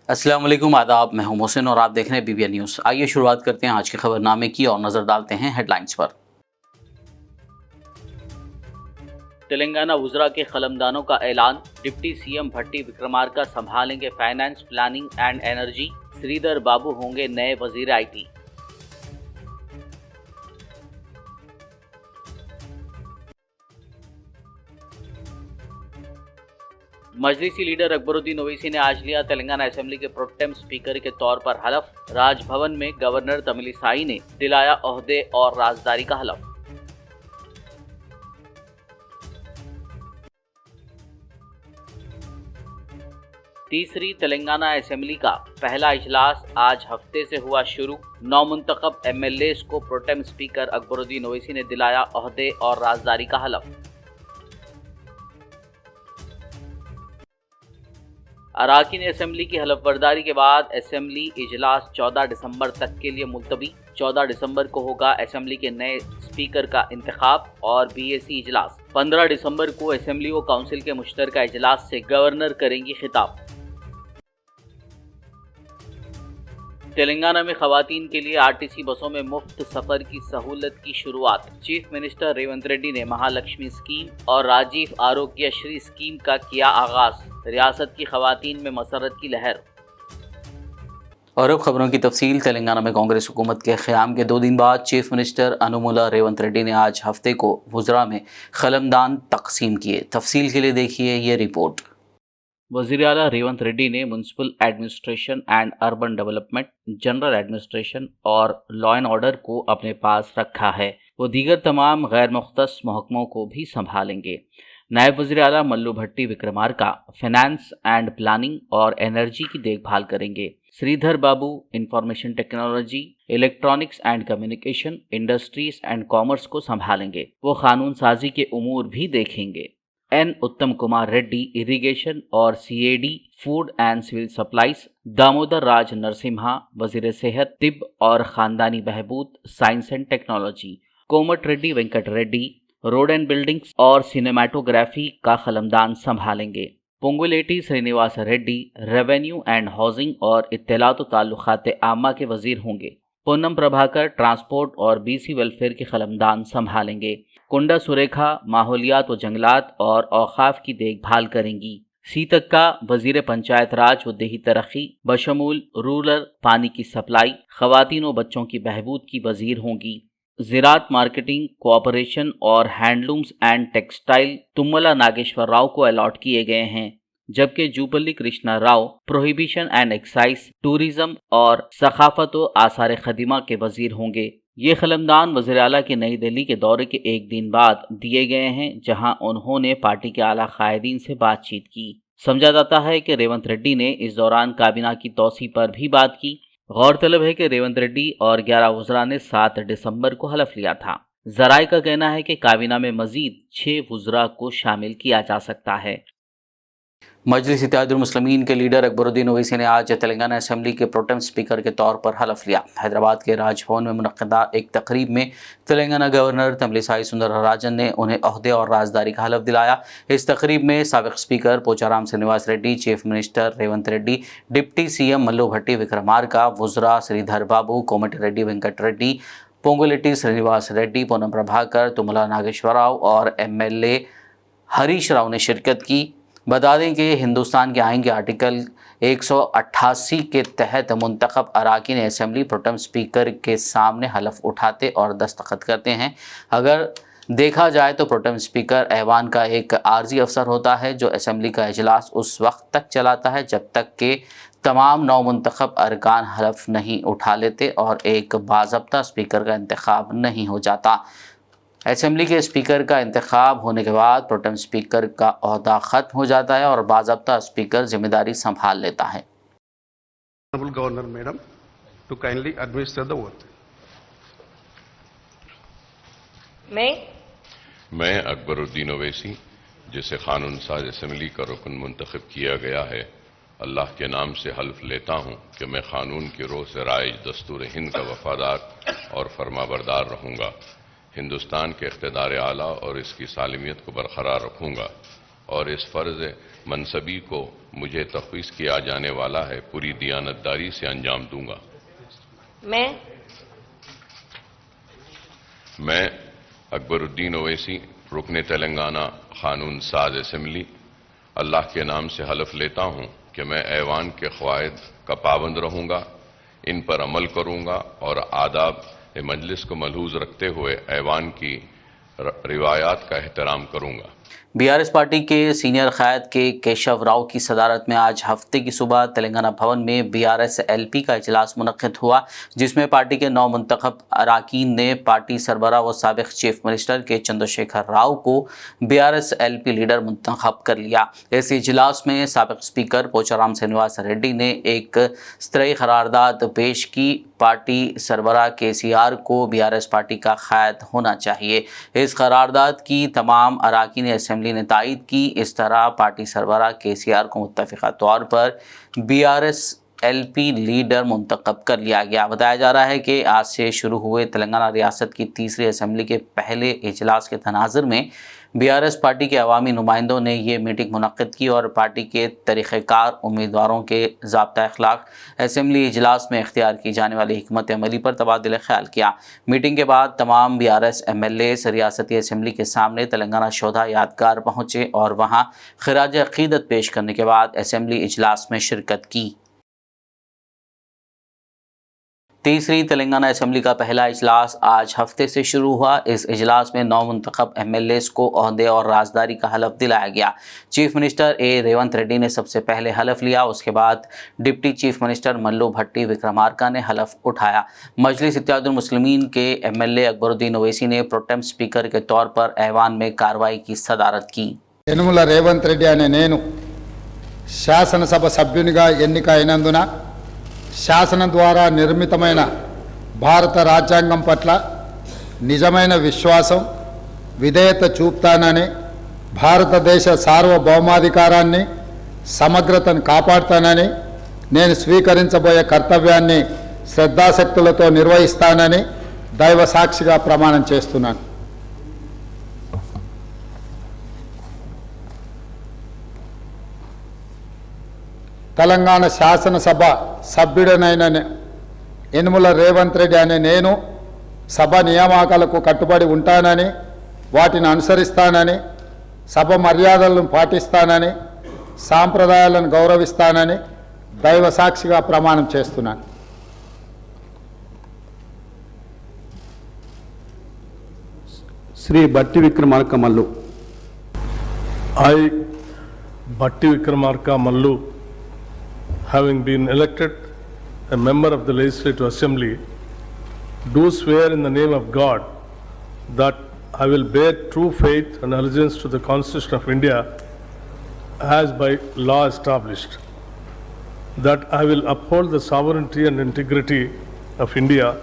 अस्सलाम वालेकुम, आदाब। मैं हूं मोहसिन और आप देख रहे हैं BBN न्यूज़। आइए शुरुआत करते हैं आज के खबरनामे की और नजर डालते हैं हेडलाइंस पर। तेलंगाना वुज़रा के कलमदानों का ऐलान, डिप्टी CM भट्टी विक्रमार्का संभालेंगे finance, planning and energy, Sridhar Babu होंगे नए वजीर IT। मजलिसी लीडर अकबरुद्दीन ओवैसी ने आज लिया तेलंगाना असेंबली के प्रोटेम स्पीकर के तौर पर हलफ। राजभवन में गवर्नर तमिलिसाई ने दिलाया ओहदे और राजदारी का हलफ। तीसरी तेलंगाना असेंबली का पहला इजलास आज हफ्ते से हुआ शुरू। नौमुंतखब MLAs को प्रोटेम स्पीकर अकबरुद्दीन ओवैसी ने दिलाया ओहदे और राजदारी का हलफ। अराकीन असेंबली की हलफबरदारी के बाद असेंबली इजलास 14 दिसंबर तक के लिए मुलतवी। 14 दिसंबर को होगा असेंबली के नए स्पीकर का इंतखाब और BAC इजलास। 15 दिसंबर को असेंबली व काउंसिल के मुश्तरका इजलास से गवर्नर करेंगी खिताब। तेलंगाना में खवातीन के लिए RTC बसों में मुफ्त सफर की सहूलत की शुरुआत। चीफ मिनिस्टर रेवंत रेड्डी ने महालक्ष्मी स्कीम और राजीव आरोग्य श्री स्कीम का किया आगाज। रियासत की खवातीन में मसरत की लहर। और अब खबरों की तफसील। तेलंगाना में कांग्रेस हुकूमत के क़याम के 2 दिन बाद चीफ मिनिस्टर अनुमुला रेवंत रेड्डी ने आज हफ्ते को वुज़रा में कलमदान तकसीम किए। तफसील के लिए देखिए ये रिपोर्ट। वज़ीर आला रेवंत रेड्डी ने municipal administration and urban development, general administration और लॉ एंड ऑर्डर को अपने पास रखा है। वो दीगर तमाम गैर मुख्तस महकमों को भी संभालेंगे। नायब वज़ीर आला Mallu Bhatti Vikramarka finance and planning और एनर्जी की देखभाल करेंगे। Sridhar Babu information technology, electronics and communication, industries and commerce को संभालेंगे। वो कानून साजी के उमूर भी देखेंगे। N उत्तम कुमार रेड्डी इरिगेशन और CAD food and civil supplies, Damodar Raj Narasimha वजीर सेहत, तिब और खानदानी बहबूद, science and technology, Komati Reddy Venkat Reddy road and buildings और सिनेमाटोग्राफी का कलमदान संभालेंगे। Ponguleti Srinivas Reddy revenue and housing और इत्तलात ताल्लुकात आमा के वजीर होंगे। पूनम प्रभाकर ट्रांसपोर्ट और BC वेलफेयर के कलमदान संभालेंगे। कुंडा सुरेखा माहौलियात व जंगलात और औकाफ की देखभाल करेंगी। सीतक्का वजीर पंचायत राज व देही तरक्की बशमूल रूरल पानी की सप्लाई, खवातीन व बच्चों की बहबूद की वजीर होंगी। ज़राअत मार्केटिंग कोऑपरेशन और handlooms and textile Tummala Nageswara Rao को अलॉट किए गए हैं, जबकि Jupally Krishna Rao prohibition and excise, tourism और सखाफत व आसार खदीमा के वजीर होंगे। ये कलमदान वज़ीर आला के नई दिल्ली के दौरे के एक दिन बाद दिए गए हैं, जहां उन्होंने पार्टी के आला कायदीन से बातचीत की। समझा जाता है कि रेवंत रेड्डी ने इस दौरान काबीना की तौसी पर भी बात की। गौरतलब है कि रेवंत रेड्डी और 11 वज़रा ने 7 दिसंबर को हलफ लिया था। जराए का कहना है कि काबीना में मजीद 6 वज़रा को शामिल किया जा सकता है। मजलिस इत्तेहादुल मुस्लिमीन के लीडर अकबरुद्दीन ओवैसी ने आज तेलंगाना असेंबली के प्रोटेम स्पीकर के तौर पर हलफ लिया। हैदराबाद के राजभवन में मुनक्किदा एक तकरीब में तेलंगाना गवर्नर तमिलिसाई सुंदरराजन ने उन्हें ओहदे और राजदारी का हलफ दिलाया। इस तकरीब में साबिक speaker Pocharam Srinivas Reddy, chief minister Revanth Reddy, deputy CM Mallu Bhatti Vikramarka, वुज़रा श्रीधर बाबू, कोमटी रेड्डी वेंकट रेड्डी, पोंगुलेटी श्रीनिवास रेड्डी, पूनम प्रभाकर, तुम्मला नागेश्वर राव और MLA हरीश राव ने शिरकत की। बता दें कि हिंदुस्तान के आइन के आर्टिकल 188 के तहत मुंतखब अराकीन असेंबली प्रोटेम स्पीकर के सामने हलफ उठाते और दस्तखत करते हैं। अगर देखा जाए तो प्रोटेम स्पीकर ऐवान का एक आर्जी अफसर होता है जो असेंबली का इजलास उस वक्त तक चलाता है जब तक कि तमाम नौमुंतखब अरकान हलफ नहीं उठा लेते और एक बाज़ाब्ता स्पीकर का इंतखाब नहीं हो जाता। असेंबली के स्पीकर का इंतखाब होने के बाद प्रोटेम स्पीकर का ओहदा ख़त्म हो जाता है और बाज़ाब्ता स्पीकर जिम्मेदारी संभाल लेता है। Governor madam to kindly administer the oath. मैं अकबरुद्दीन ओवैसी, जिसे कानून साज असेंबली का रुकन मुंतखब किया गया है, अल्लाह के नाम से हल्फ लेता हूँ कि मैं कानून की रोह से राइज दस्तूर हिंद का वफादार और फरमाबरदार रहूँगा, हिंदुस्तान के इख्तिदार आला और इसकी सालमियत को बरकरार रखूँगा और इस फ़र्ज़ मनसबी को मुझे तफ़वीज़ किया जाने वाला है पूरी दियानतदारी से अंजाम दूंगा। मैं अकबरुद्दीन ओवैसी रुकन तेलंगाना कानून साज असम्बली अल्लाह के नाम से हलफ लेता हूं कि मैं ऐवान के क़वाइद का पाबंद रहूंगा, इन पर अमल करूंगा और आदाब मजलिस को मलहूज रखते हुए ऐवान की रिवायात का एहतराम करूंगा। बीआरएस पार्टी के सीनियर क़याद के केशव राव की सदारत में आज हफ्ते की सुबह तेलंगाना भवन में बीआरएस एलपी का इजलास मुनक्किद हुआ, जिसमें पार्टी के 9 मुंतखब अरकान ने पार्टी सरबराह व साबिक़ चीफ मिनिस्टर के चंद्रशेखर राव को बीआरएस एलपी लीडर मुंतखब कर लिया। इस इजलास में साबिक़ स्पीकर पोचाराम श्रीनिवास रेड्डी ने एक स्तरीय करारदाद पेश की। पार्टी सरबराह केसीआर को बीआरएस पार्टी का क़याद होना चाहिए। इस करारदाद की तमाम अरकान असेंबली ने तायद की। इस तरह पार्टी सरबराह केसीआर को मुत्तफ़िक़ा तौर पर बीआरएस एलपी लीडर मुंतखब कर लिया गया। बताया जा रहा है कि आज से शुरू हुए तेलंगाना रियासत की तीसरी असेंबली के पहले इजलास के तनाज़ुर में बीआरएस पार्टी के अवामी नुमाइंदों ने ये मीटिंग मुनक्किद की और पार्टी के तरीक़ेकार, उम्मीदवारों के ज़ाब्ता अखलाक, असेंबली इजलास में इख्तियार की जाने वाली हिकमत अमली पर तबादला ख्याल किया। मीटिंग के बाद तमाम बीआरएस एमएलएस रियासती असेंबली के सामने तेलंगाना शोधा यादगार पहुँचे और वहाँ खिराज अक़ीदत पेश करने के बाद असेंबली इजलास में शिरकत की। तीसरी तेलंगाना असेंबली का पहला इजलास आज हफ्ते से शुरू हुआ। इस इजलास में 9 मुंतखब एमएलएस को ओहदे और राजदारी का हलफ दिलाया गया। चीफ मिनिस्टर रेवंत रेड्डी ने सबसे पहले हलफ लिया। उसके बाद deputy chief minister Mallu Bhatti Vikramarka ने हलफ उठाया। मजलिस इत्तेहादुल मुस्लिमीन के एमएलए अकबरुद्दीन ओवैसी ने प्रोटेम स्पीकर के तौर पर ऐवान में कार्रवाई की सदारत की। यनुमला रेवंत रेड्डी अने नेनु शासनसभ सभ्युनिगा एन्निक అయినందున శాసనం ద్వారా నిర్మితమైన భారత రాజ్యాంగం పట్ల నిజమైన విశ్వాసం, విధేయత చూపుతానని, భారతదేశ సార్వభౌమాధికారాన్ని, సమగ్రతను కాపాడుతానని, నేను స్వీకరించబోయే కర్తవ్యాన్ని శ్రద్ధాశక్తులతో నిర్వహిస్తానని దైవ సాక్షిగా ప్రమాణం చేస్తున్నాను. తెలంగాణ శాసనసభ సభ్యుడనైన యనుమల రేవంత్ రెడ్డి అనే నేను సభ నియామకాలకు కట్టుబడి ఉంటానని, వాటిని అనుసరిస్తానని, సభ మర్యాదలను పాటిస్తానని, సాంప్రదాయాలను గౌరవిస్తానని దైవ సాక్షిగా ప్రమాణం చేస్తున్నాను. శ్రీ బట్టి Vikramarka Mallu. I, Bhatti Vikramarka Mallu, having been elected a member of the Legislative Assembly, do swear in the name of God that I will bear true faith and allegiance to the Constitution of India as by law established, that I will uphold the sovereignty and integrity of India,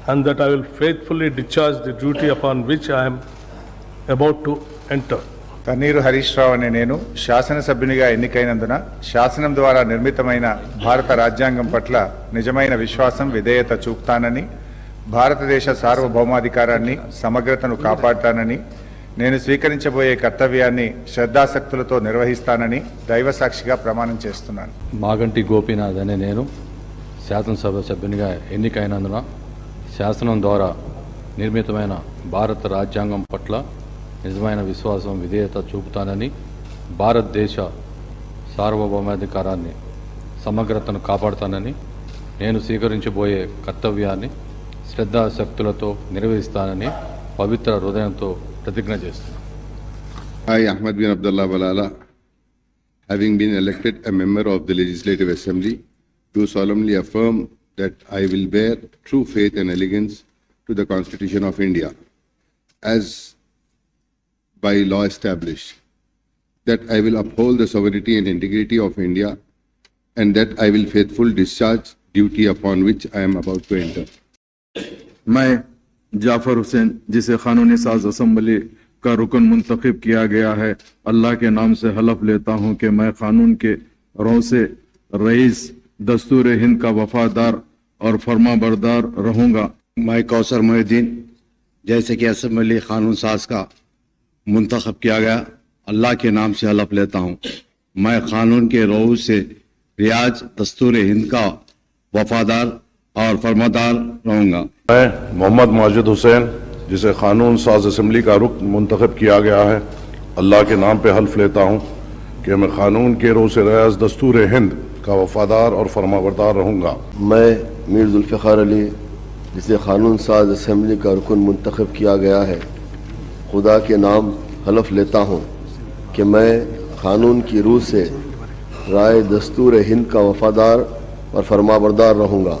and that I will faithfully discharge the duty upon which I am about to enter. Thanneeru Harish Rao అనే నేను శాసనసభ్యునిగా ఎన్నికైనందున శాసనం ద్వారా నిర్మితమైన భారత రాజ్యాంగం పట్ల నిజమైన విశ్వాసం, విధేయత చూపుతానని, భారతదేశ సార్వభౌమాధికారాన్ని, సమగ్రతను కాపాడుతానని, నేను స్వీకరించబోయే కర్తవ్యాన్ని శ్రద్ధాశక్తులతో నిర్వహిస్తానని దైవ సాక్షిగా ప్రమాణం చేస్తున్నాను. మాగంటి గోపీనాథ్ అనే నేను శాసనసభ సభ్యునిగా ఎన్నికైనందున శాసనం ద్వారా నిర్మితమైన భారత రాజ్యాంగం పట్ల నిజమైన విశ్వాసం, విధేయత చూపుతానని, భారతదేశ సార్వభౌమాధికారాన్ని, సమగ్రతను కాపాడుతానని, నేను స్వీకరించబోయే కర్తవ్యాన్ని శ్రద్ధాశక్తులతో నిర్వహిస్తానని పవిత్ర హృదయంతో ప్రతిజ్ఞ చేస్తున్నాను. I, Ahmad bin Abdullah Balala, having been elected a member of the Legislative Assembly, do solemnly affirm that I will bear true faith and allegiance to the Constitution of India, as by law established, that I will uphold the sovereignty and integrity of India, and that I will faithfully discharge duty upon which I am about to enter. मैं जाफर हुसैन, जिसे कानूनी साज assembly का रुकन मुंतखब किया गया है, अल्लाह के नाम से हलफ लेता हूँ कि मैं कानून के रों से रईस दस्तूर हिंद का वफादार और फरमाबरदार रहूंगा. मैं कौसर मोहिद्दीन, जैसे कि असम्बली कानून साज का मुंतखब किया गया, अल्लाह के नाम से हलफ लेता हूँ मैं कानून के रूह से रियाज दस्तूर हिंद का वफादार और फरमादार रहूँगा। मैं मोहम्मद माजिद हुसैन, जिसे कानून साज असम्बली का रुकन मुंतखब किया गया है, अल्लाह के नाम पे हल्फ लेता हूँ कि मैं कानून के रूह से रियाज दस्तूर हिंद का वफादार और फरमाबरदार रहूँगा। मैं मीर जुल्फ़िकार अली, जिसे कानून साज असम्बली का रुकन मुंतखब किया गया है, खुदा के नाम हलफ लेता हूँ कि मैं कानून की रूह से राय दस्तूर हिंद का वफादार और फरमाबरदार रहूँगा।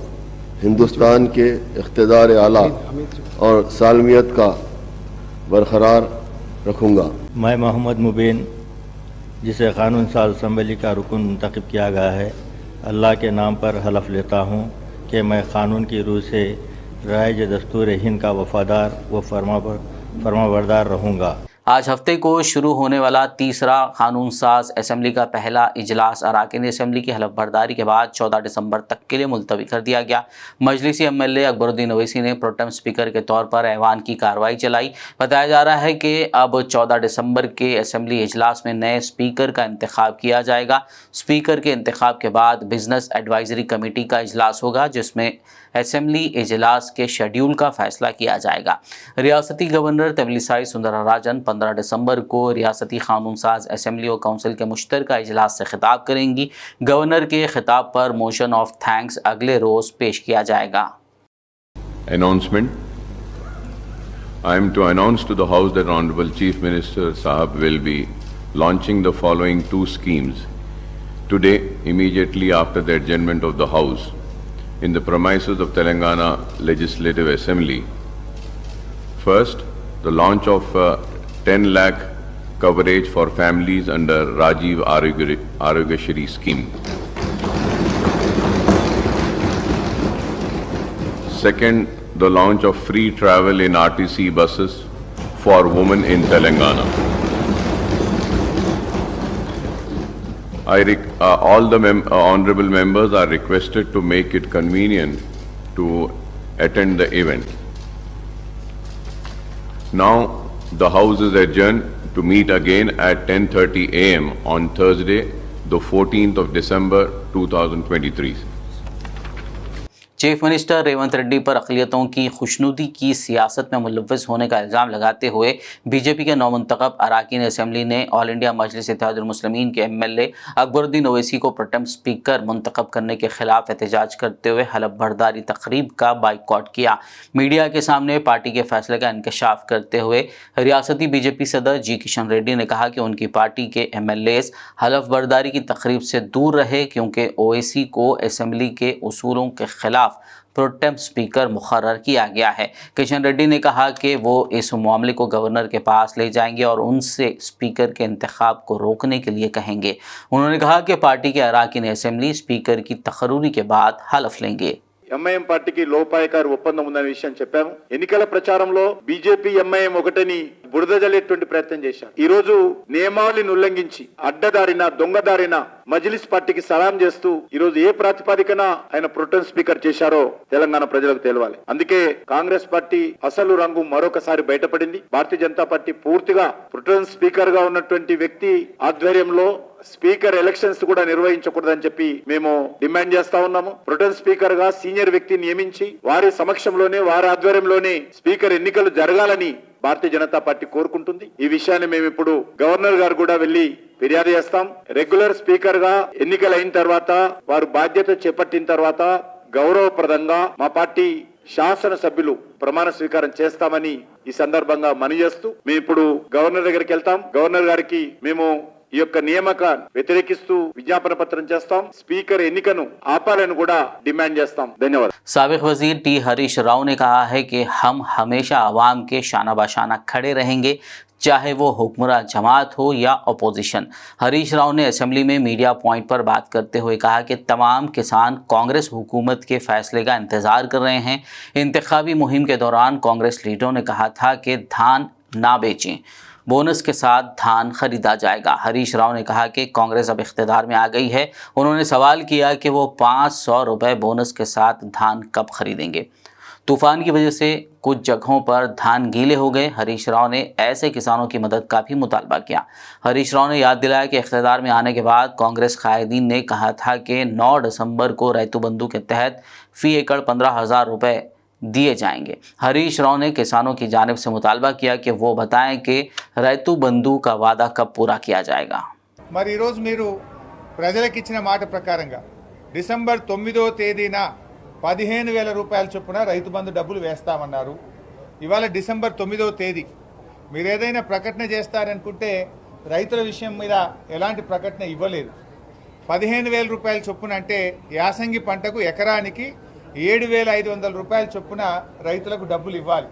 हिंदुस्तान के इख्तिदार आला और सालमियत का बरकरार रखूँगा। मैं मोहम्मद मुबीन, जिसे कानून साज असम्बली का रुकन मुंतखब किया गया है, अल्लाह के नाम पर हलफ लेता हूँ कि मैं कानून की रूह से राय दस्तूर हिंद का वफादार व फरमाबरदार रहूँगा। आज हफ्ते को शुरू होने वाला तीसरा कानून साज असम्बली का पहला इजलास अरकान असम्बली की हलफ बर्दारी के बाद 14 दिसंबर तक के लिए मुलतवी कर दिया गया। मजलिसी एमएलए अकबरुद्दीन ओवैसी ने प्रोटेम स्पीकर के तौर पर ऐवान की कार्रवाई चलाई। बताया जा रहा है कि अब 14 दिसंबर के असम्बली इजलास में नए स्पीकर का इंतखाब किया जाएगा। स्पीकर के इंतखाब के बाद बिजनेस एडवाइजरी कमेटी का इजलास होगा, जिसमें असम्बली इजलास के शेड्यूल का फैसला किया जाएगा। रियासती गवर्नर तमिलिसाई सुंदरराजन 15 दिसंबर को रियासती कानून साज असम्बली और काउंसिल के मुश्तरका इजलास से खिताब करेंगी। गवर्नर के खिताब पर मोशन ऑफ थैंक्स अगले रोज पेश किया जाएगा। Announcement. I am to announce to the House that Honorable Chief Minister Sahab will be launching the following two schemes today, immediately after the adjournment of the House, in the premises of Telangana Legislative Assembly. First, the launch of 10 lakh coverage for families under Rajiv Arogyashri scheme. Second, the launch of free travel in RTC buses for women in Telangana. All the honorable members are requested to make it convenient to attend the event. Now, the House is adjourned to meet again at 10:30 a.m. on Thursday, the 14th of December 2023. Chief minister Revanth Reddy पर अक़लियतों की खुशनुदी की सियासत में मुलव्वस होने का इल्ज़ाम लगाते हुए बीजेपी के नौमुंतखब अरकान असम्बली ने ऑल इंडिया मजलिस इत्तेहादुल मुस्लिमीन के एमएलए अकबरुद्दीन ओवैसी को प्रोटेम स्पीकर मुंतखब करने के खिलाफ एहतजाज करते हुए हलफ बर्दारी तकरीब का बाइकआउट किया। मीडिया के सामने पार्टी के फैसले का इंकशाफ करते हुए रियासती बीजेपी सदर जी किशन रेड्डी ने कहा कि उनकी पार्टी के एमएलएस हलफ बर्दारी की तकरीब से दूर रहे, क्योंकि ओवैसी को असम्बली के उसूलों के खिलाफ प्रोटेम स्पीकर मुकर्रर किया गया है। किशन रेड्डी ने कहा कि वो इस मामले को गवर्नर के पास ले जाएंगे और उनसे स्पीकर के इंतखाब को रोकने के लिए कहेंगे। उन्होंने कहा कि पार्टी के अरकान असम्बली स्पीकर की तकर्रुरी के बाद हलफ लेंगे। ఎంఐఎం పార్టీకి లోపాయకారి ఒప్పందం ఉందనే విషయం చెప్పాము. ఎన్నికల ప్రచారంలో బీజేపీ ఎంఐఎం ఒకటని బురద జల్లేటువంటి ప్రయత్నం చేశారు. ఈ రోజు నియమావళిని ఉల్లంఘించి అడ్డదారిన దొంగదారిన మజ్లిస్ పార్టీకి సలాం చేస్తూ ఈ రోజు ఏ ప్రాతిపదికన ఆయన ప్రొటెం స్పీకర్ చేశారో తెలంగాణ ప్రజలకు తెలవాలి. అందుకే కాంగ్రెస్ పార్టీ అసలు రంగు మరొకసారి బయటపడింది. భారతీయ జనతా పార్టీ పూర్తిగా ప్రొటెం స్పీకర్ గా ఉన్నటువంటి వ్యక్తి ఆధ్వర్యంలో స్పీకర్ ఎలక్షన్స్ కూడా నిర్వహించకూడదని చెప్పి మేము డిమాండ్ చేస్తా ఉన్నాము. ప్రొటెం స్పీకర్ గా సీనియర్ వ్యక్తిని నియమించి వారి సమక్షంలోనే వారి ఆధ్వర్యంలోనే స్పీకర్ ఎన్నికలు జరగాలని భారతీయ జనతా పార్టీ కోరుకుంటుంది. ఈ విషయాన్ని మేము ఇప్పుడు గవర్నర్ గారు కూడా వెళ్లి ఫిర్యాదు చేస్తాం. రెగ్యులర్ స్పీకర్ గా ఎన్నికలు అయిన తర్వాత వారు బాధ్యత చేపట్టిన తర్వాత గౌరవప్రదంగా మా పార్టీ శాసన సభ్యులు ప్రమాణ స్వీకారం చేస్తామని ఈ సందర్భంగా మనవి చేస్తూ మేము ఇప్పుడు గవర్నర్ దగ్గరికి వెళ్తాం. గవర్నర్ గారికి మేము ఈ యొక్క నియామకాన్ని వ్యతిరేకిస్తూ విజ్ఞాపన పత్రం చేస్తాం. స్పీకర్ ఎన్నికను ఆపాలని కూడా డిమాండ్ చేస్తాం. ధన్యవాదాలు. साबिक वजीर टी हरीश राव ने कहा है कि हम हमेशा आवाम के शाना बाशाना खड़े रहेंगे, चाहे वो हुक्मरान जमात हो या अपोजिशन। हरीश राव ने असेंबली में मीडिया पॉइंट पर बात करते हुए कहा कि तमाम किसान कांग्रेस हुकूमत के फैसले का इंतज़ार कर रहे हैं। इंतखाबी मुहिम के दौरान कांग्रेस लीडरों ने कहा था कि धान ना बेचें, बोनस के साथ धान खरीदा जाएगा। हरीश राव ने कहा कि कांग्रेस अब इख्तिदार में आ गई है। उन्होंने सवाल किया कि वो 500 रुपये बोनस के साथ धान कब खरीदेंगे, तूफान की वजह से कुछ जगहों पर धान गीले हो गए। हरीश राव ने ऐसे किसानों की मदद का भी मुतालबा किया। हरीश राव ने याद दिलाया कि इख्तियार में आने के बाद कांग्रेस कायदीन ने कहा था कि 9 दिसंबर को रैतु बंधु के तहत फी एकड़ 15,000 रुपये दिए जाएंगे। हरीश राव ने किसानों की जानिब से मुतालबा किया कि वो बताएं कि रैतु बंधु का वादा कब पूरा किया जाएगा। మరి ఈరోజు మీరు ప్రజలకు ఇచ్చిన మాట ప్రకారంగా డిసెంబర్ 9వ తేదీన 15,000 రూపాయల చొప్పున రైతు బంధు డబ్బులు వేస్తామన్నారు. ఇవాళ డిసెంబర్ 9వ తేదీ. మీరు ఏదైనా ప్రకటన చేస్తారనుకుంటే రైతుల విషయం మీద ఎలాంటి ప్రకటన ఇవ్వలేదు. 15,000 రూపాయల చొప్పున అంటే యాసంగి పంటకు ఎకరానికి 7,500 రూపాయల చొప్పున రైతులకు డబ్బులు ఇవ్వాలి.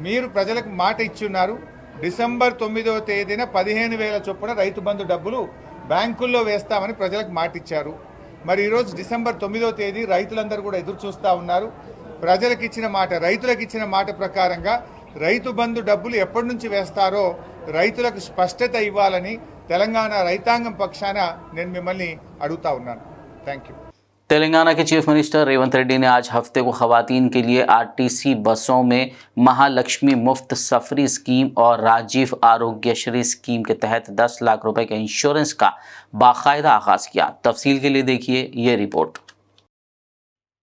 మీరు ప్రజలకు మాట ఇచ్చి ఉన్నారు. డిసెంబర్ 9వ తేదీన 15,000 చొప్పున రైతు బంధు డబ్బులు బ్యాంకుల్లో వేస్తామని ప్రజలకు మాట ఇచ్చారు. మరి ఈరోజు డిసెంబర్ 9వ తేదీ రైతులందరూ కూడా ఎదురు చూస్తూ ఉన్నారు. ప్రజలకు ఇచ్చిన మాట, రైతులకు ఇచ్చిన మాట ప్రకారంగా రైతు బంధు డబ్బులు ఎప్పటి నుంచి వేస్తారో రైతులకు స్పష్టత ఇవ్వాలని తెలంగాణ రైతాంగం పక్షాన నేను మిమ్మల్ని అడుగుతా ఉన్నాను. Thank you. तेलंगाना के चीफ मिनिस्टर रेवंत रेड्डी ने आज हफ्ते को खवातीन के लिए आरटीसी बसों में महालक्ष्मी मुफ्त सफरी स्कीम और राजीव आरोग्यश्री स्कीम के तहत 10 लाख रुपए के इंश्योरेंस का बाकायदा आगाज किया। तफसील के लिए देखिए ये रिपोर्ट।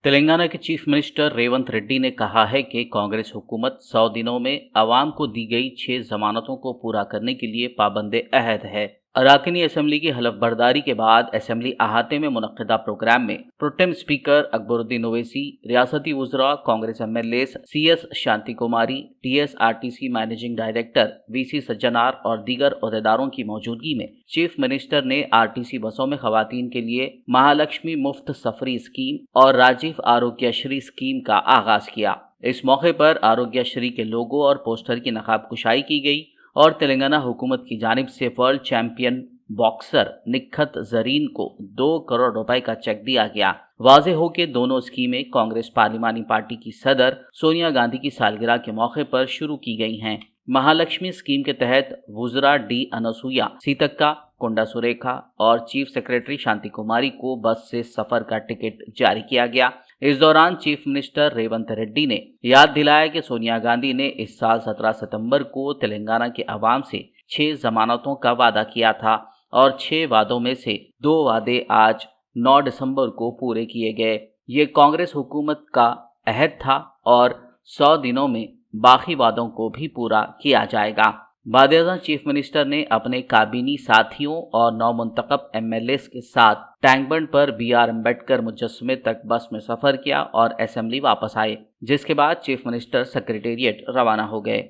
तेलंगाना के चीफ मिनिस्टर रेवंत रेड्डी ने कहा है कि कांग्रेस हुकूमत 100 दिनों में अवाम को दी गई 6 जमानतों को पूरा करने के लिए पाबंद अहद है। अराकानी असम्बली की हलफ बर्दारी के बाद असम्बली अहाते में मुनक्किदा प्रोग्राम में प्रोटेम स्पीकर अकबरुद्दीन ओवैसी, रियासती वुज़रा, कांग्रेस एमएलएस CS शांति कुमारी, TSRTC managing director VC Sajjanar और दीगर ओहदेदारों की मौजूदगी में चीफ मिनिस्टर ने RTC बसों में खवातीन के लिए महालक्ष्मी मुफ्त सफरी स्कीम और राजीव आरोग्यश्री स्कीम का आगाज किया। इस मौके पर आरोग्यश्री के लोगो और पोस्टर की नकाब कुशाई की गई और तेलंगाना हुकूमत की जानिब से world champion boxer Nikhat Zareen को 2 करोड़ रुपए का चेक दिया गया। वाज़ेह हो कि दोनों स्कीमें कांग्रेस पार्लिमानी पार्टी की सदर सोनिया गांधी की सालगिरह के मौके पर शुरू की गई हैं। महालक्ष्मी स्कीम के तहत वुज़रा डी अनसुया, सीतक्का, कोंडा सुरेखा और चीफ सेक्रेटरी शांति कुमारी को बस से सफर का टिकट जारी किया गया। इस दौरान चीफ मिनिस्टर रेवंत रेड्डी ने याद दिलाया कि सोनिया गांधी ने इस साल 17 सितंबर को तेलंगाना के अवाम से 6 जमानतों का वादा किया था और 6 वादों में से 2 वादे आज 9 दिसंबर को पूरे किए गए। ये कांग्रेस हुकूमत का अहद था और 100 दिनों में बाकी वादों को भी पूरा किया जाएगा। बाद चीफ मिनिस्टर ने अपने काबीनी साथियों और नौमुंतखब MLAs के साथ टैंकबंड पर BR अम्बेडकर मुजस्समे तक बस में सफ़र किया और असेंबली वापस आए, जिसके बाद चीफ मिनिस्टर सेक्रेटेरिएट रवाना हो गए।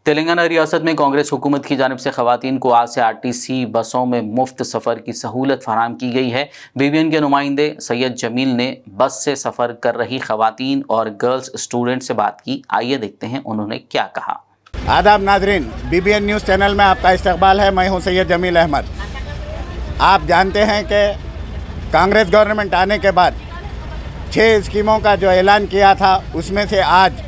तेलंगाना रियासत में कांग्रेस हुकूमत की जानिब से खवातीन को आज से RTC बसों में मुफ्त सफ़र की सहूलत फराहम की गई है। BBN के नुमाइंदे सैयद जमील ने बस से सफ़र कर रही खवातीन और गर्ल्स स्टूडेंट से बात की। आइए देखते हैं उन्होंने क्या कहा। आदाब नाजरीन, BBN न्यूज़ चैनल में आपका इस्तकबाल है। मैं हूं सैयद जमील अहमद। आप जानते हैं कि कांग्रेस गवर्नमेंट आने के बाद 6 स्कीमों का जो ऐलान किया था, उसमें से आज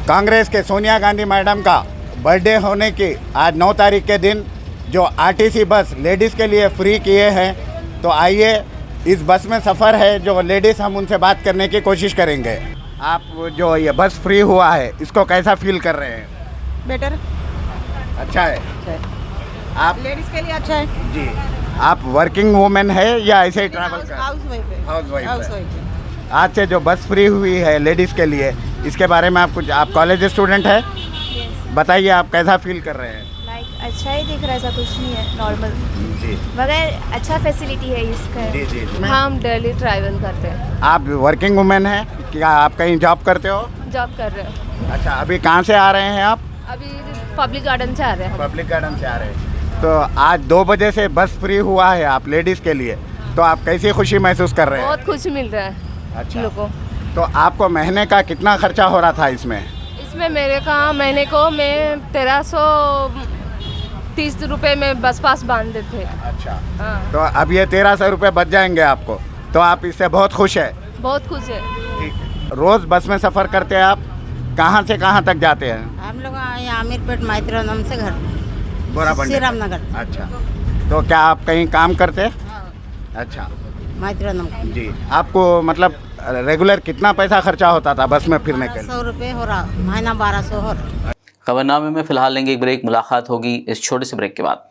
कांग्रेस के सोनिया गांधी मैडम का बर्थडे होने की आज 9 तारीख के दिन जो RTC बस लेडीज़ के लिए फ्री किए हैं, तो आइए इस बस में सफ़र है जो लेडीज़, हम उनसे बात करने की कोशिश करेंगे। आप जो ये बस फ्री हुआ है, इसको कैसा फील कर रहे हैं? बेटर, अच्छा है। आप लेडीज के लिए अच्छा है जी। आप वर्किंग वुमेन है या ऐसे ही ट्रैवल कर? हाउस वाइफ है। आज से जो बस फ्री हुई है लेडीज़ के लिए, इसके बारे में आप कॉलेज स्टूडेंट है, बताइए आप कैसा फील कर रहे हैं? अच्छा ही दिख रहा है, ऐसा कुछ नहीं है, नॉर्मल जी, मगर अच्छा फैसिलिटी है इसका। जी जी। हम डेली ट्रैवल करते हैं। आप वर्किंग वुमेन है क्या? आप कहीं जॉब करते हो? जॉब कर रहे हैं। अच्छा, अभी कहाँ से आ रहे हैं आप? अभी पब्लिक गार्डन से आ रहे हैं। पब्लिक गार्डन से आ रहे हैं। तो आज 2 बजे से बस फ्री हुआ है आप लेडीज़ के लिए, तो आप कैसी खुशी महसूस कर रहे हैं? बहुत खुशी मिल रहा है। अच्छा, लोगों तो आपको महीने का कितना खर्चा हो रहा था इसमें? इसमें मेरे का महीने को मैं 1330 रुपये में बस पास बांधते थे। अच्छा, हाँ। तो अब ये 1300 रुपये बच जाएंगे आपको, तो आप इससे बहुत खुश है? बहुत खुश है। ठीक है। रोज़ बस में सफ़र करते हैं आप? कहाँ से कहाँ तक जाते हैं? हम लोग यहाँ आमिरपेट माइत्रोनम से घर बोराबंडी, श्री रामनगर। अच्छा, तो क्या आप कहीं काम करते हैं? हाँ। अच्छा, माइत्रोनम। जी। आपको मतलब रेगुलर कितना पैसा खर्चा होता था बस में फिरने के लिए? 100 रुपये हो रहा, महीना 1200 हो रहा। खबरनामे में फिलहाल लेंगे एक ब्रेक। मुलाकात होगी इस छोटे से ब्रेक के बाद।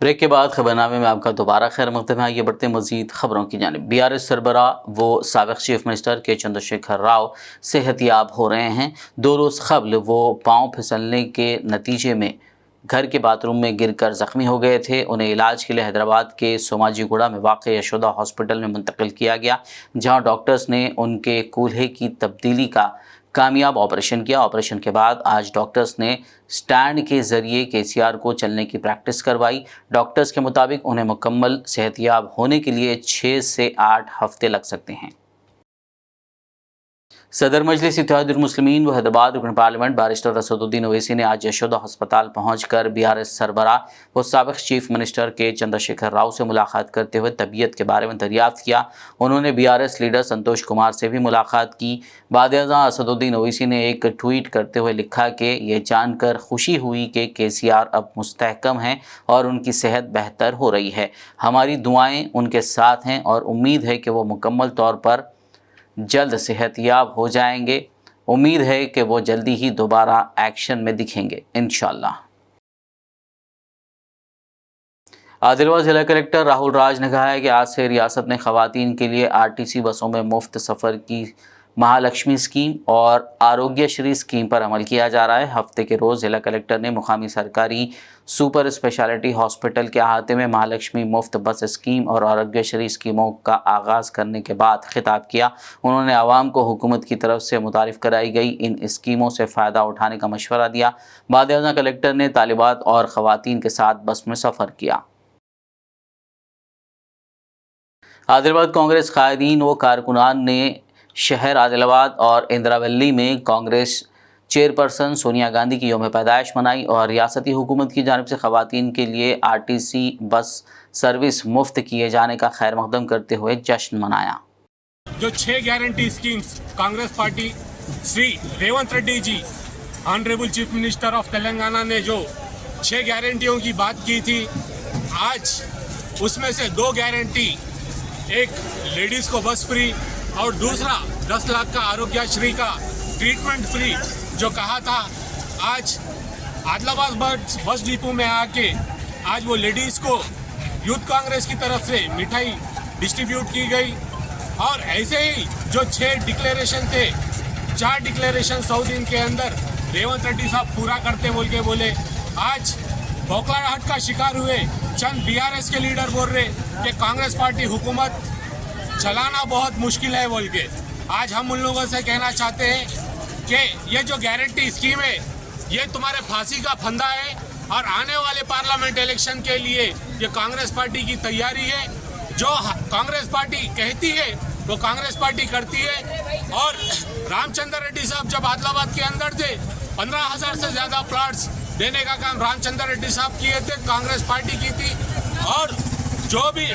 ब्रेक के बाद खबरनामे में आपका दोबारा खैर मकदम है। आइए बढ़ते मजीद खबरों की जानिब। BRS सरबरा वो साबिक चीफ मिनिस्टर के चंद्रशेखर राव सेहतियाब हो रहे हैं। 2 रोज़ कबल वो पाँव फिसलने के नतीजे में घर के बाथरूम में गिरकर ज़ख्मी हो गए थे। उन्हें इलाज के लिए हैदराबाद के सोमाजीगुड़ा में वाक़ यशोदा हॉस्पिटल में मुंतकिल किया गया, जहां डॉक्टर्स ने उनके कूल्हे की तब्दीली का कामयाब ऑपरेशन किया। ऑपरेशन के बाद आज डॉक्टर्स ने स्टैंड के ज़रिए KCR को चलने की प्रैक्टिस करवाई। डॉक्टर्स के मुताबिक उन्हें मुकम्मल सेहतियाब होने के लिए 6 से 8 हफ्ते लग सकते हैं। सदर मजलिस इत्तेहादुल मुस्लिमीन व हैदराबाद रुकन पार्लियामेंट बारिस्टर असदुद्दीन ओवैसी ने आज यशोदा अस्पताल पहुंचकर BRS सरबरा व साबिक चीफ मिनिस्टर के चंद्रशेखर राव से मुलाकात करते हुए तबीयत के बारे में दरियाफ्त किया। उन्होंने BRS लीडर संतोष कुमार से भी मुलाकात की। बाद-ए-अज़ां असदुद्दीन ओवैसी ने एक ट्वीट करते हुए लिखा कि ये जानकर खुशी हुई कि KCR अब मुस्तहकम हैं और उनकी सेहत बेहतर हो रही है। हमारी दुआएँ उनके साथ हैं और उम्मीद है कि वो मुकम्मल तौर पर जल्द सेहतियाब हो जाएंगे। उम्मीद है कि वो जल्दी ही दोबारा एक्शन में दिखेंगे इंशाअल्लाह। आदिलाबाद जिला कलेक्टर राहुल राज ने कहा है कि आज से रियासत में ख़वातीन के लिए RTC बसों में मुफ्त सफ़र की महालक्ष्मी स्कीम और आरोग्यश्री स्कीम पर अमल किया जा रहा है। हफ्ते के रोज़ जिला कलेक्टर ने मुकामी सरकारी सुपर स्पेशलिटी हॉस्पिटल के अहाते में महालक्ष्मी मुफ्त बस स्कीम और आरोग्यश्री स्कीमों का आगाज़ करने के बाद खिताब किया। उन्होंने आवाम को हुकूमत की तरफ से मुतारिफ़ कराई गई इन स्कीमों से फ़ायदा उठाने का मशवरा दिया। बाद-ए-अज़ां कलेक्टर ने तालिबात और ख़वातीन के साथ बस में सफ़र किया। आदिलाबाद कांग्रेस कायदीन व कारकुनान ने शहर आदिलाबाद और इंदिरावली में कांग्रेस चेयरपर्सन सोनिया गांधी की यौम पैदाइश मनाई और रियासती हुकूमत की जानिब से ख़वातीन के लिए RTC बस सर्विस मुफ्त किए जाने का खैर मकदम करते हुए जश्न मनाया। जो 6 guarantee schemes Congress party Shri Revanth Reddy ji honourable chief minister of Telangana ने जो 6 गारंटियों की बात की थी, आज उसमें से 2 गारंटी, एक लेडीज को बस फ्री और दूसरा 10 लाख का आरोग्यश्री का ट्रीटमेंट फ्री जो कहा था, आज आदिलाबाद बस डिपो में आके आज वो लेडीज को यूथ कांग्रेस की तरफ से मिठाई डिस्ट्रीब्यूट की गई। और ऐसे ही जो 6 डिक्लेरेशन थे, 4 डिक्लेरेशन 100 दिन के अंदर रेवंत रेड्डी साहब पूरा करते बोल के बोले। आज बौखलाहट का शिकार हुए चंद BRS के लीडर बोल रहे कि कांग्रेस पार्टी हुकूमत चलाना बहुत मुश्किल है बोल के। आज हम उन लोगों से कहना चाहते हैं कि ये जो गारंटी स्कीम है ये तुम्हारे फांसी का फंदा है और आने वाले पार्लियामेंट इलेक्शन के लिए ये कांग्रेस पार्टी की तैयारी है। जो कांग्रेस पार्टी कहती है वो कांग्रेस पार्टी करती है। और रामचंद्र रेड्डी साहब जब आदिलाबाद के अंदर थे 15,000 से ज़्यादा प्लॉट्स देने का काम रामचंद्र रेड्डी साहब किए थे, कांग्रेस पार्टी की थी। और जो भी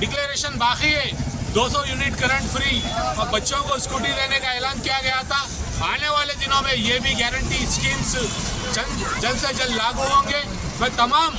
डिक्लेरेशन बाकी है 200 यूनिट करंट फ्री और बच्चों को स्कूटी देने का ऐलान किया गया था। आने वाले दिनों में ये भी गारंटी स्कीम्स जल्द से जल्द लागू होंगे। मैं तमाम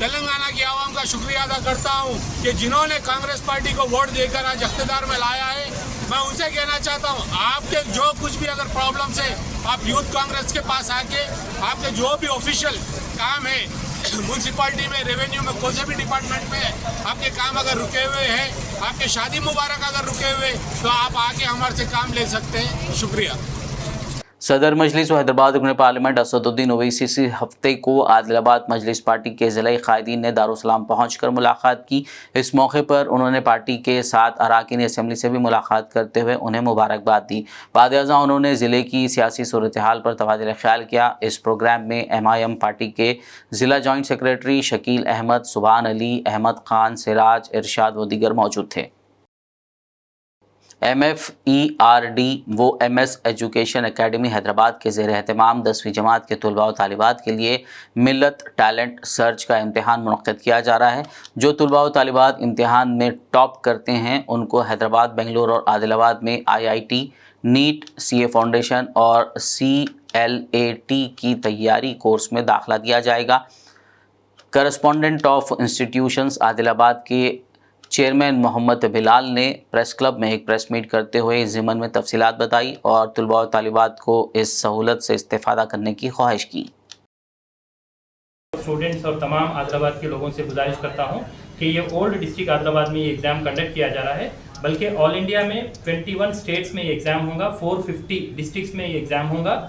तेलंगाना की आवाम का शुक्रिया अदा करता हूँ कि जिन्होंने कांग्रेस पार्टी को वोट देकर आज इख्तियार में लाया है। मैं उनसे कहना चाहता हूँ आपके जो कुछ भी अगर प्रॉब्लम्स है आप यूथ कांग्रेस के पास आके आपके जो भी ऑफिशियल काम है म्यूनसिपालिटी में, रेवेन्यू में, कोई से भी डिपार्टमेंट में आपके काम अगर रुके हुए हैं, आपके शादी मुबारक अगर रुके हुए, तो आप आके हमारे से काम ले सकते हैं। शुक्रिया। सदर मजलिस व हैदराबाद रुकन पार्लियामेंट असदुद्दीन ओवैसी से हफ्ते को आदिलाबाद मजलिस पार्टी के ज़िला कायदीन ने दारुसलाम पहुंचकर मुलाकात की। इस मौके पर उन्होंने पार्टी के साथ अरकान असम्बली से भी मुलाकात करते हुए उन्हें मुबारकबाद दी। बाद-ए-अज़ां उन्होंने ज़िले की सियासी सूरत हाल पर तबादला ख्याल किया। इस प्रोग्राम में MIM पार्टी के ज़िला जॉइंट सेक्रेटरी शकील अहमद, सुभान अली, अहमद खान, सिराज, इरशाद व दीगर मौजूद थे। MFERD वो MS एजुकेशन एकेडमी हैदराबाद के ज़ेर एहतमाम 10वीं जमात के तलबा व तालिबात के लिए मिलत टैलेंट सर्च का इम्तिहान मुनक़्क़िद किया जा रहा है। जो तलबा व तालिबात इम्तिहान में टॉप करते हैं उनको हैदराबाद, बेंगलुरु और आदिलाबाद में IIT, नीट, CA फाउंडेशन और CLAT की तैयारी कोर्स में दाखिला दिया जाएगा। करस्पॉन्डेंट ऑफ इंस्टीट्यूशंस आदिलाबाद के चेयरमैन मोहम्मद बिलाल ने प्रेस क्लब में एक प्रेस मीट करते हुए इस ज़िमन में तफसीलात बताई और तलबा और तालिबात को इस सहूलत से इस्तेफ़ादा करने की ख्वाहिश की। स्टूडेंट्स और तमाम आदिलाबाद के लोगों से गुजारिश करता हूं कि ये ओल्ड डिस्ट्रिक्ट आदिलाबाद में ये एग्ज़ाम कंडक्ट किया जा रहा है, बल्कि ऑल इंडिया में 21 स्टेट्स में ये एग्ज़ाम होगा, 450 डिस्ट्रिक्ट्स में ये एग्ज़ाम होगा,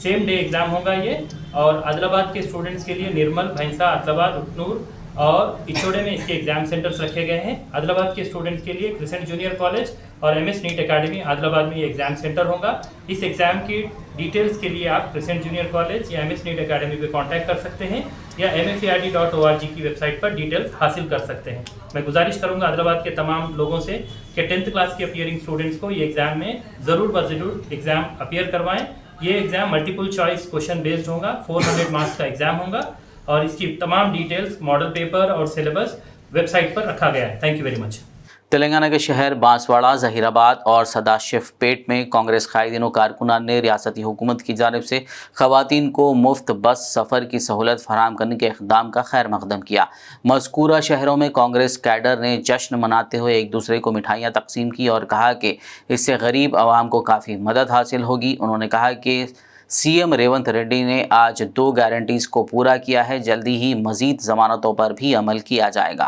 सेम डे एग्ज़ाम होगा ये। और आदिलाबाद के स्टूडेंट्स के लिए निर्मल, भैंसा, आदिलाबाद, उटनूर और इचोड़े में इसके एग्ज़ाम सेंटर्स रखे गए हैं। आदिलाबाद के स्टूडेंट्स के लिए क्रिसेंट जूनियर कॉलेज और MS नीट एकेडमी आदिलाबाद में ये एग्ज़ाम सेंटर होगा। इस एग्ज़ाम की डिटेल्स के लिए आप क्रिसेंट जूनियर कॉलेज या MS नीट एकेडमी पे कांटेक्ट कर सकते हैं या MFERD.org की वेबसाइट पर डिटेल्स हासिल कर सकते हैं। मैं गुजारिश करूँगा आदिलाबाद के तमाम लोगों से कि 10th क्लास के अपीयरिंग स्टूडेंट्स को ये एग्ज़ाम में ज़रूर ब ज़रूर एग्ज़ाम अपीयर करवाएँ। ये exam multiple choice question based होगा, 400 मार्क्स का एग्ज़ाम होगा और इसकी तमाम डिटेल्स, मॉडल पेपर और सिलेबस वेबसाइट पर रखा गया है। Thank you very much. Telangana के शहर बांसवाड़ा, जहीराबाद और सदाशिवपेट में कांग्रेस कायदीन व कारकुनान ने रियासती हुकूमत की जानिब से ख़वातीन को मुफ्त बस सफ़र की सहूलत फराहम करने के इक़दाम का खैर मक़दम किया। मज़कूरा शहरों में कांग्रेस कैडर ने जश्न मनाते हुए एक दूसरे को मिठाइयाँ तकसीम की और कहा कि इससे गरीब आवाम को काफ़ी मदद हासिल होगी। उन्होंने कहा कि CM रेवंत रेड्डी ने आज 2 गारंटीज़ को पूरा किया है, जल्दी ही मज़ीद ज़मानतों पर भी अमल किया जाएगा।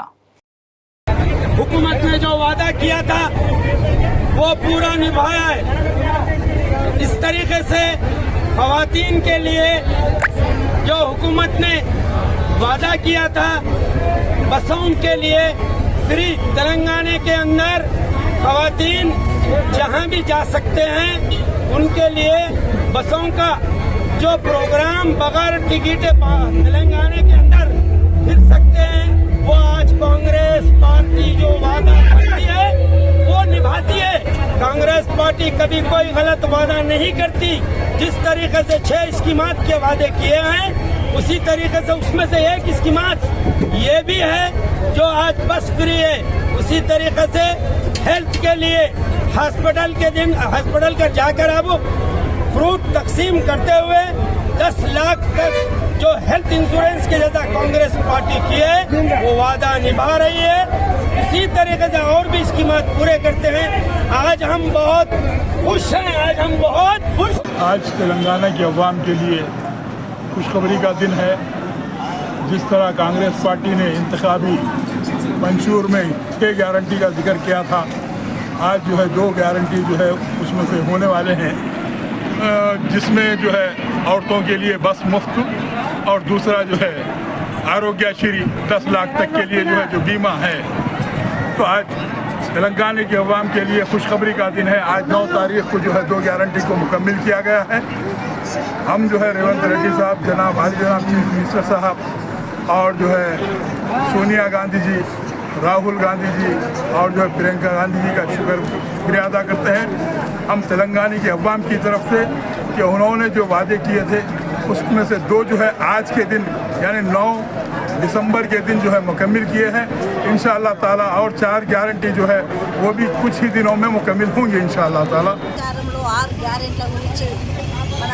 हुकूमत ने जो वादा किया था वो पूरा निभाया है। इस तरीके से ख़वातीन के लिए जो हुकूमत ने वादा किया था बसों के लिए फ्री, तेलंगाना के अंदर ख़वातीन जहां भी जा सकते हैं उनके लिए बसों का जो प्रोग्राम बगैर टिकट तेलंगाना के अंदर फिर सकते हैं, वो आज कांग्रेस पार्टी जो वादा करती है वो निभाती है। कांग्रेस पार्टी कभी कोई गलत वादा नहीं करती। जिस तरीके से 6 स्कीमात के वादे किए हैं उसी तरीके से उसमें से एक स्कीमात ये भी है जो आज बस फ्री है। उसी तरीके से हेल्थ के लिए हॉस्पिटल के दिन हॉस्पिटल का जाकर अब फ्रूट तकसीम करते हुए 10 लाख तक जो हेल्थ इंश्योरेंस के जैसा कांग्रेस पार्टी की है वो वादा निभा रही है। इसी तरीके से और भी स्कीमात पूरे करते हैं। आज हम बहुत खुश हैं, आज हम बहुत खुश। आज तेलंगाना की अवाम के लिए खुशखबरी का दिन है। जिस तरह कांग्रेस पार्टी ने इंतखाबी मंशूर में 6 गारंटी का जिक्र किया था, आज जो है 2 गारंटी जो है उसमें से होने वाले हैं, जिसमें जो है औरतों के लिए बस मुफ्त और दूसरा जो है आरोग्य श्री 10 लाख तक के लिए जो है जो बीमा है। तो आज तेलंगाना के अवाम के लिए खुशखबरी का दिन है। आज 9 तारीख को जो है 2 गारंटी को मुकम्मिल किया गया है। हम जो है रेवंत रेड्डी साहब, जनाब हाजी जनाब चीफ मिनिस्टर साहब और जो है सोनिया गांधी जी, राहुल गांधी जी और जो है प्रियंका गांधी जी का शुक्रिया अदा करते हैं हम तेलंगाना के अवाम की तरफ से कि उन्होंने जो वादे किए थे उसमें से 2 जो है आज के दिन यानी 9 दिसंबर के दिन जो है मुकम्मिल किए हैं। इंशाअल्लाह ताला और 4 गारंटी जो है वो भी कुछ ही दिनों में मुकम्मिल होंगे इंशाअल्लाह ताला। 6 గ్యారెంటీల గురించి మన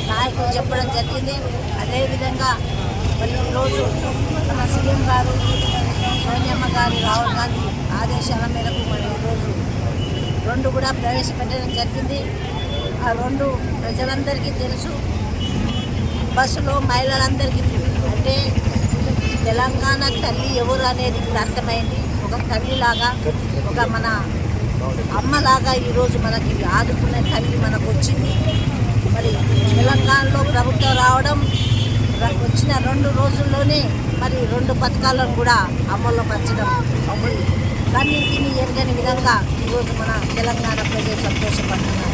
నాయకులు చెప్పడం జరిగింది। అదేవిధంగా మరి ఈరోజు మన సీఎం గారు, సోనియమ్మ గారు, రాహుల్ గాంధీ ఆదేశాల మేరకు మరి ఈరోజు 2 కూడా ప్రవేశపెట్టడం జరిగింది। ఆ 2 ప్రజలందరికీ తెలుసు। బస్సులో మహిళలందరికీ అంటే తెలంగాణ తల్లి ఎవరు అనేది ఇప్పుడు అర్థమైంది। ఒక తల్లిలాగా, ఒక మన అమ్మలాగా ఈరోజు మనకి ఆదుకునే తల్లి మనకు వచ్చింది। మరి తెలంగాణలో ప్రభుత్వం రావడం వచ్చిన 2 రోజుల్లోనే మరి 2 పథకాలను కూడా అమల్లో పరచడం అమలు కన్నీటిని ఎరగని విధంగా ఈరోజు మన తెలంగాణ ప్రజలు సంతోషపడుతున్నారు।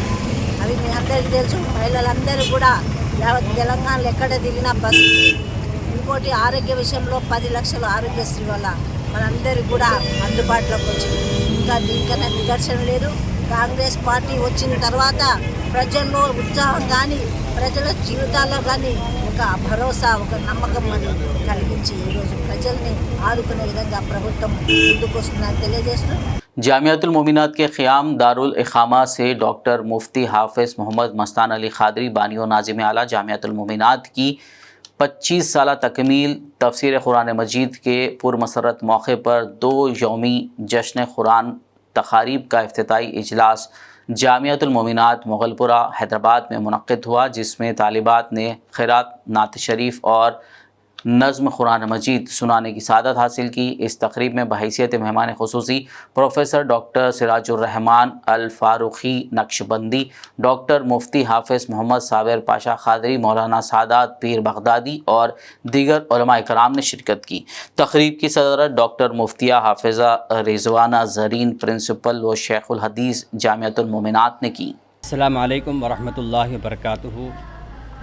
అవి మీ అందరికీ తెలుసు। మహిళలందరూ కూడా యావత్ తెలంగాణలో ఎక్కడ దిగినా బస్సు, ఇంకోటి ఆరోగ్య విషయంలో 10 లక్షల ఆరోగ్యశ్రీ వల్ల మనందరికీ కూడా అందుబాటులోకి వచ్చింది। ఇంకా దీనికన్నా నిదర్శనం లేదు। కాంగ్రెస్ పార్టీ వచ్చిన తర్వాత ప్రజల్లో ఉత్సాహం కానీ ప్రజల జీవితాల్లో కానీ ఒక భరోసా ఒక నమ్మకం అని కలిగించి ఈరోజు ప్రజల్ని ఆదుకునే విధంగా ప్రభుత్వం ముందుకు వస్తుందని తెలియజేస్తూ जामियातुल मोमिनात के क़याम दारुल इक़ामा से डॉक्टर मुफ्ती हाफिज़ मोहम्मद मस्तान अली क़ादरी बानी और नाज़िम आला जामियातुल मोमिनात की 25 साला तकमील तफसीर कुरान मजीद के पुरमसरत मौके पर 2 यौमी जश्न कुरान तक़ारीब का इफ्तिताई इजलास जामियातुल मोमिनात मुग़लपुरा हैदराबाद में मुनक़्क़िद हुआ, जिसमें तालिबात ने क़िरात, नात शरीफ और नज़्म कुरान मजीद सुनाने की सादत हासिल की। इस तकरीब में बहैसियत मेहमान खुसूसी प्रोफेसर डॉक्टर सिराजुर्रहमान अल फ़ारूक़ी नक्शबंदी, डॉक्टर मुफ्ती हाफिज़ मोहम्मद साबिर पाशा क़ादरी, मौलाना सादात पीर बगदादी और दीगर उलमाए कराम ने शिरकत की। तकरीब की सदरत डॉक्टर मुफ्तिया हाफिज़ा रिजवाना ज़रीन प्रिंसिपल व शेखुल हदीस जामियातुल मोमिनात ने की। अस्सलामु अलैकुम वरहमतुल्लाहि वबरकातुहू।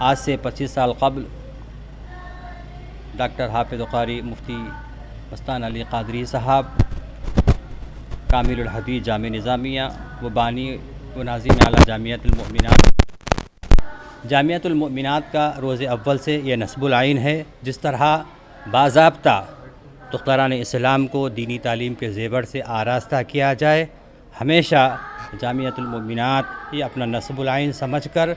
आज से 25 साल कबल डॉक्टर हाफिज़ क़ारी मुफ्ती मस्तान अली क़ादरी साहब कामिलुल हदीस जामे निज़ामिया व बानी व नाज़िम आला जामियातुल मोमिनात। जामियातुल मोमिनात का रोज़े अव्वल से यह नस्बुल आइन है। जिस तरह बाज़ाब्ता दुख्तारान इस्लाम को दीनी तालीम के ज़ेवर से आरास्ता किया जाए, हमेशा जामियातुल मोमिनात ये अपना नस्बुल आइन समझकर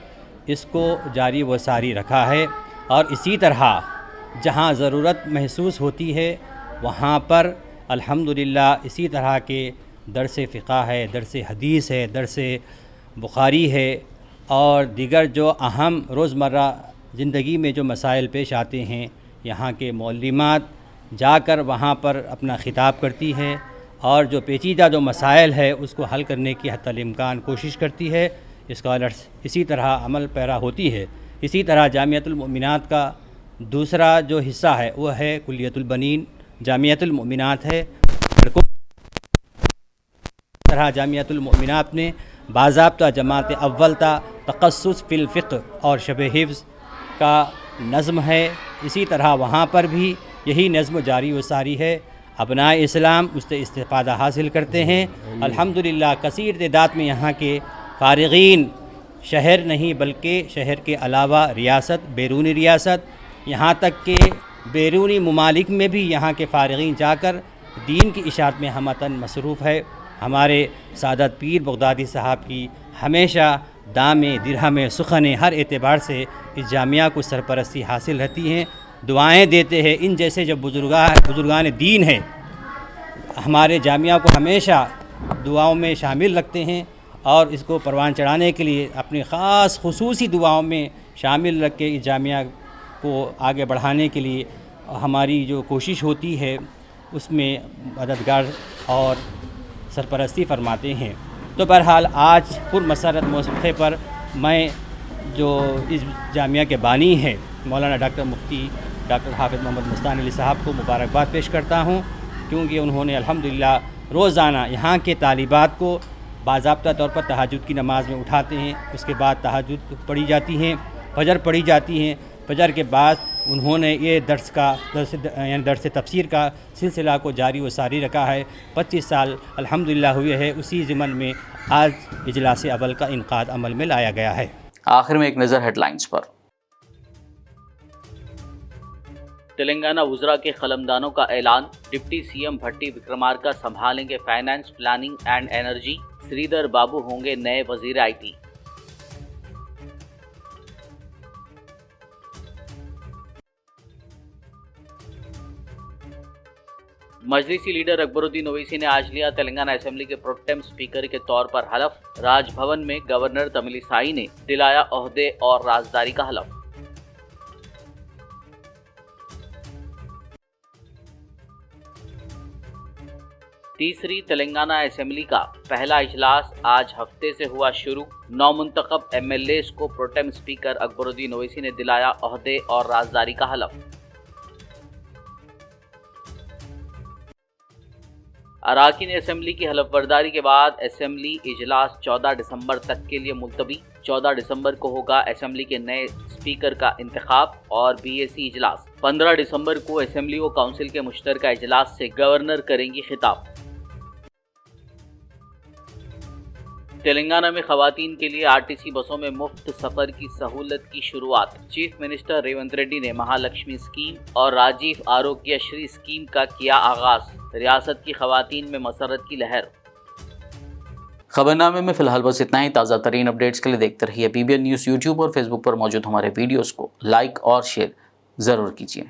इसको जारी व सारी रखा है। और इसी तरह जहाँ ज़रूरत महसूस होती है वहाँ पर अल्हम्दुलिल्लाह इसी तरह के दरस फ़िक़ा है, दरस हदीस है, दरस बुखारी है और दीगर जो अहम रोज़मर्रा ज़िंदगी में जो मसाइल पेश आते हैं, यहाँ के मौलिमात जाकर वहाँ पर अपना ख़िताब करती है और जो पेचीदा जो मसाइल है उसको हल करने की हत्तल इम्कान कोशिश करती है। स्कॉलर्स इसी तरह अमल पैरा होती है। इसी तरह जामियातुल मोमिनात का दूसरा जो हिस्सा है वह है कुल्लियतुल बनीन जामियातुल मोमिनात है। तरह जामियातुल मोमिनात ने बाज़ाब्ता जमात अव्वल ता तख़स्सुस फ़िल फ़िक़्ह और शब हिफ्ज़ का नज़्म है। इसी तरह वहाँ पर भी यही नज़्म जारी व सारी है। अबनाए इस्लाम उससे इस्तिफ़ादा हासिल करते हैं। अल्हम्दुलिल्लाह कसीर तादाद में यहाँ के फ़ारिग़ीन शहर नहीं बल्कि शहर के अलावा रियासत, बैरूनी रियासत, यहाँ तक के बैरूनी ममालिक में भी यहाँ के फ़ारिग़ीन जाकर दीन की इशाअत में हमतन मसरूफ़ है। हमारे सादत पीर बगदादी साहब की हमेशा दामे दिरहम सुखने हर एतबार से इस जामिया को सरपरस्ती हासिल रहती हैं। दुआएं देते हैं। इन जैसे जो बुजुर्गान दीन है हमारे जामिया को हमेशा दुआओं में शामिल रखते हैं और इसको परवान चढ़ाने के लिए अपनी ख़ास खुसूसी दुआओं में शामिल रख के इस जामिया को आगे बढ़ाने के लिए हमारी जो कोशिश होती है उसमें मददगार और सरपरस्ती फरमाते हैं। तो बहरहाल आज पुरमसरत मौके पर मैं जो इस जामिया के बानी हैं मौलाना डॉक्टर मुफ्ती डॉक्टर हाफिज़ मोहम्मद मस्तान अली साहब को मुबारकबाद पेश करता हूँ, क्योंकि उन्होंने अल्हम्दुलिल्लाह रोज़ाना यहाँ के तालिबात को बाज़ाब्ता तौर पर तहज्जुद की नमाज़ में उठाते हैं। उसके बाद तहज्जुद पढ़ी जाती हैं, फजर पढ़ी जाती हैं। फजर के बाद उन्होंने ये दर्स तफसीर का सिलसिला को जारी व सारी रखा है। 25 साल अल्हम्दुलिल्लाह हुए हैं। उसी ज़िमन में आज इजलास अव्वल का इनकाद अमल में लाया गया है। आखिर में एक नज़र हेडलाइंस पर। तेलंगाना वुज़रा के कलमदानों का ऐलान, डिप्टी सीएम भट्टी विक्रमार्का संभालेंगे finance, planning and energy, Sridhar Babu होंगे नए वजीर आईटी। मजलिसी लीडर अकबरुद्दीन ओवैसी ने आज लिया तेलंगाना असेंबली के प्रोटेम स्पीकर के तौर पर हलफ। राजभवन में गवर्नर तमिलिसाई ने दिलाया ओहदे और राजदारी का हलफ। तीसरी तेलंगाना असेंबली का पहला इजलास आज हफ्ते से हुआ शुरू। नौमुंतखब एमएलएस को प्रोटेम स्पीकर अकबरुद्दीन ओवैसी ने दिलाया ओहदे और राजदारी का हलफ। अराकीन असेंबली की हलफबरदारी के बाद असेंबली इजलास 14 दिसंबर तक के लिए मुलतवी। 14 दिसंबर को होगा असेंबली के नए स्पीकर का इंतखाब और बीएसी इजलास। 15 दिसंबर को असेंबली व काउंसिल के मुश्तरका इजलास से गवर्नर करेंगी खिताब। तेलंगाना में खवातीन के लिए आरटीसी बसों में मुफ्त सफर की सहूलत की शुरुआत। चीफ मिनिस्टर रेवंत रेड्डी ने महालक्ष्मी स्कीम और राजीव आरोग्य श्री स्कीम का किया आगाज। रियासत की खवातीन में मसरत की लहर। खबरनामे में फिलहाल बस इतना ही। ताज़ा तरीन अपडेट्स के लिए देखते रहिए BBN न्यूज़ यूट्यूब और फेसबुक पर मौजूद हमारे वीडियोज़ को लाइक और शेयर ज़रूर कीजिए।